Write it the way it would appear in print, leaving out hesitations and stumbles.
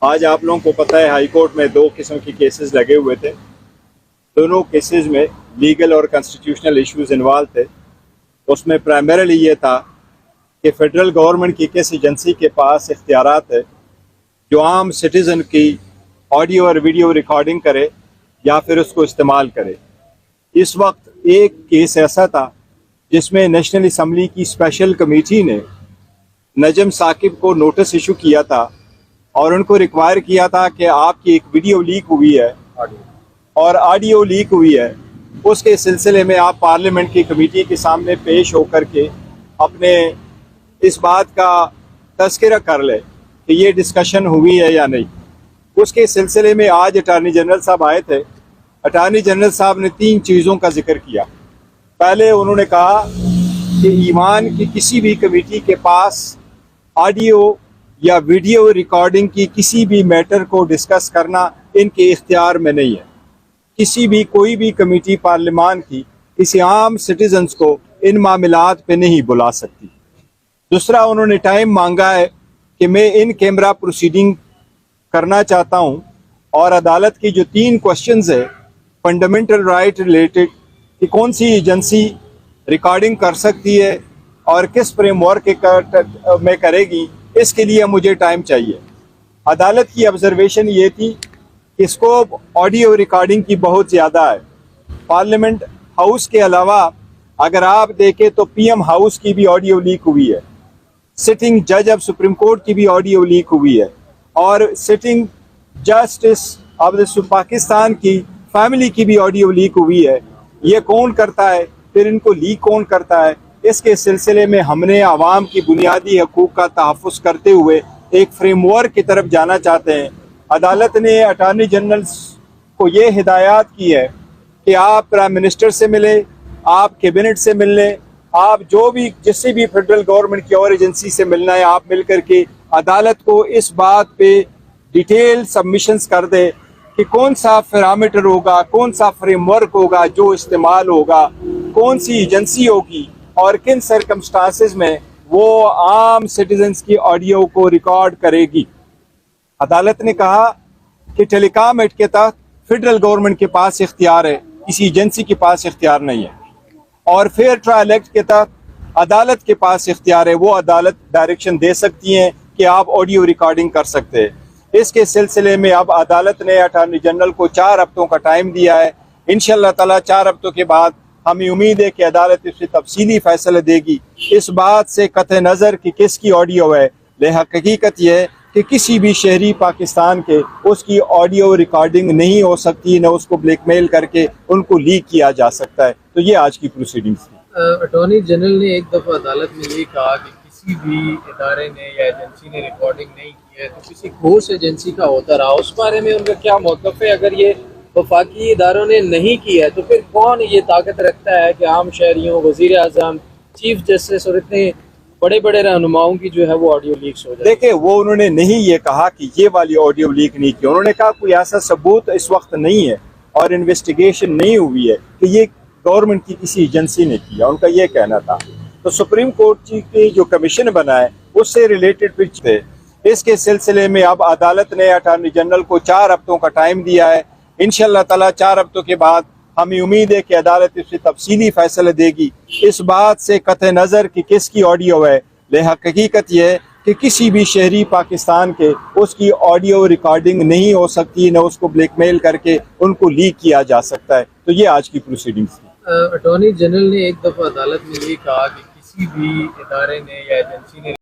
آج آپ لوگوں کو پتہ ہے ہائی کورٹ میں دو قسم کی کیسز لگے ہوئے تھے. دونوں کیسز میں لیگل اور کنسٹیٹیوشنل ایشوز انوالو تھے. اس میں پرائمریلی یہ تھا کہ فیڈرل گورنمنٹ کی کس ایجنسی کے پاس اختیارات ہے جو عام سٹیزن کی آڈیو اور ویڈیو ریکارڈنگ کرے یا پھر اس کو استعمال کرے. اس وقت ایک کیس ایسا تھا جس میں نیشنل اسمبلی کی اسپیشل کمیٹی نے نجم ثاقب کو نوٹس ایشو کیا تھا اور ان کو ریکوائر کیا تھا کہ آپ کی ایک ویڈیو لیک ہوئی ہے اور آڈیو لیک ہوئی ہے، اس کے سلسلے میں آپ پارلیمنٹ کی کمیٹی کے سامنے پیش ہو کر کے اپنے اس بات کا تذکرہ کر لے کہ یہ ڈسکشن ہوئی ہے یا نہیں. اس کے سلسلے میں آج اٹارنی جنرل صاحب آئے تھے. اٹارنی جنرل صاحب نے 3 چیزوں کا ذکر کیا. پہلے انہوں نے کہا کہ ایوان کی کسی بھی کمیٹی کے پاس آڈیو یا ویڈیو ریکارڈنگ کی کسی بھی میٹر کو ڈسکس کرنا ان کے اختیار میں نہیں ہے. کسی بھی کوئی بھی کمیٹی پارلیمان کی کسی عام سٹیزنز کو ان معاملات پہ نہیں بلا سکتی. دوسرا انہوں نے ٹائم مانگا ہے کہ میں ان کیمرہ پروسیڈنگ کرنا چاہتا ہوں اور عدالت کی جو 3 کوشچنز ہے فنڈامنٹل رائٹ ریلیٹڈ کہ کون سی ایجنسی ریکارڈنگ کر سکتی ہے اور کس فریم ورک میں کرے گی، اس کے لیے مجھے ٹائم چاہیے. عدالت کی آبزرویشن یہ تھی کہ اسکوپ آڈیو ریکارڈنگ کی بہت زیادہ ہے. پارلیمنٹ ہاؤس کے علاوہ اگر آپ دیکھیں تو پی ایم ہاؤس کی بھی آڈیو لیک ہوئی ہے، سٹنگ جج آف سپریم کورٹ کی بھی آڈیو لیک ہوئی ہے اور سٹنگ جسٹس آف پاکستان کی فیملی کی بھی آڈیو لیک ہوئی ہے. یہ کون کرتا ہے، پھر ان کو لیک کون کرتا ہے؟ اس کے سلسلے میں ہم نے عوام کی بنیادی حقوق کا تحفظ کرتے ہوئے ایک فریم ورک کی طرف جانا چاہتے ہیں. عدالت نے اٹارنی جنرل کو یہ ہدایات کی ہے کہ آپ پرائم منسٹر سے ملیں، آپ کیبنٹ سے مل لیں، آپ جو بھی جس سے بھی فیڈرل گورنمنٹ کی اور ایجنسی سے ملنا ہے آپ مل کر کے عدالت کو اس بات پہ ڈیٹیل سبمیشنز کر دے کہ کون سا پیرامیٹر ہوگا، کون سا فریم ورک ہوگا جو استعمال ہوگا، کون سی ایجنسی ہوگی اور کن سرکمسٹانسز میں وہ عام سٹیزنز کی آڈیو کو ریکارڈ کرے گی. عدالت نے کہا کہ ٹیلی کام ایکٹ کے تحت فیڈرل گورنمنٹ کے پاس اختیار ہے، کسی ایجنسی کے پاس اختیار نہیں ہے. اور فیئر ٹرائل ایکٹ کے تحت عدالت کے پاس اختیار ہے، وہ عدالت ڈائریکشن دے سکتی ہیں کہ آپ آڈیو ریکارڈنگ کر سکتے ہیں. اس کے سلسلے میں اب عدالت نے اٹارنی جنرل کو 4 ہفتوں کا ٹائم دیا ہے. انشاءاللہ تعالی 4 ہفتوں کے بعد ہمیں امید ہے کہ عدالت اس سے تفصیلی فیصلہ دے گی. اس بات سے قطع نظر کہ کس کی آڈیو ہے، حقیقت یہ ہے کہ کسی بھی شہری پاکستان کے اس کی آڈیو ریکارڈنگ نہیں ہو سکتی، نہ اس کو بلیک میل کر کے ان کو لیک کیا جا سکتا ہے. تو یہ آج کی پروسیڈنگز تھی. اٹارنی جنرل نے ایک دفعہ عدالت میں یہ کہا کہ کسی بھی ادارے نے یا ایجنسی نے ریکارڈنگ نہیں کی ہے تو کسی ٹھوس ایجنسی کا ہوتا رہا. اس بارے میں ان کا کیا موقف ہے؟ اگر یہ وفاقی اداروں نے نہیں کی ہے تو پھر کون یہ طاقت رکھتا ہے کہ عام شہریوں، وزیر اعظم، چیف جسٹس اور اتنے بڑے بڑے رہنماؤں کی جو ہے وہ آڈیو لیکس ہو جائے؟ دیکھیں، وہ انہوں نے نہیں یہ کہا کہ یہ والی آڈیو لیک نہیں کی. انہوں نے کہا کوئی ایسا ثبوت اس وقت نہیں ہے اور انویسٹیگیشن نہیں ہوئی ہے کہ یہ گورنمنٹ کی کسی ایجنسی نے کیا. ان کا یہ کہنا تھا. تو سپریم کورٹ کی جو کمیشن بنا ہے اس سے ریلیٹڈ پچ تھے. اس کے سلسلے میں اب عدالت نے اٹارنی جنرل کو 4 ہفتوں کا ٹائم دیا ہے. انشاءاللہ تعالی 4 ہفتوں کے بعد ہمیں امید ہے کہ عدالت اس سے تفصیلی فیصلہ دے گی. اس بات سے قطع نظر کہ کس کی آڈیو ہے، حقیقت یہ ہے کہ کسی بھی شہری پاکستان کے اس کی آڈیو ریکارڈنگ نہیں ہو سکتی، نہ اس کو بلیک میل کر کے ان کو لیک کیا جا سکتا ہے. تو یہ آج کی پروسیڈنگز تھی. اٹارنی جنرل نے ایک دفعہ عدالت میں یہ کہا کہ کسی بھی ادارے نے یا ایجنسی نے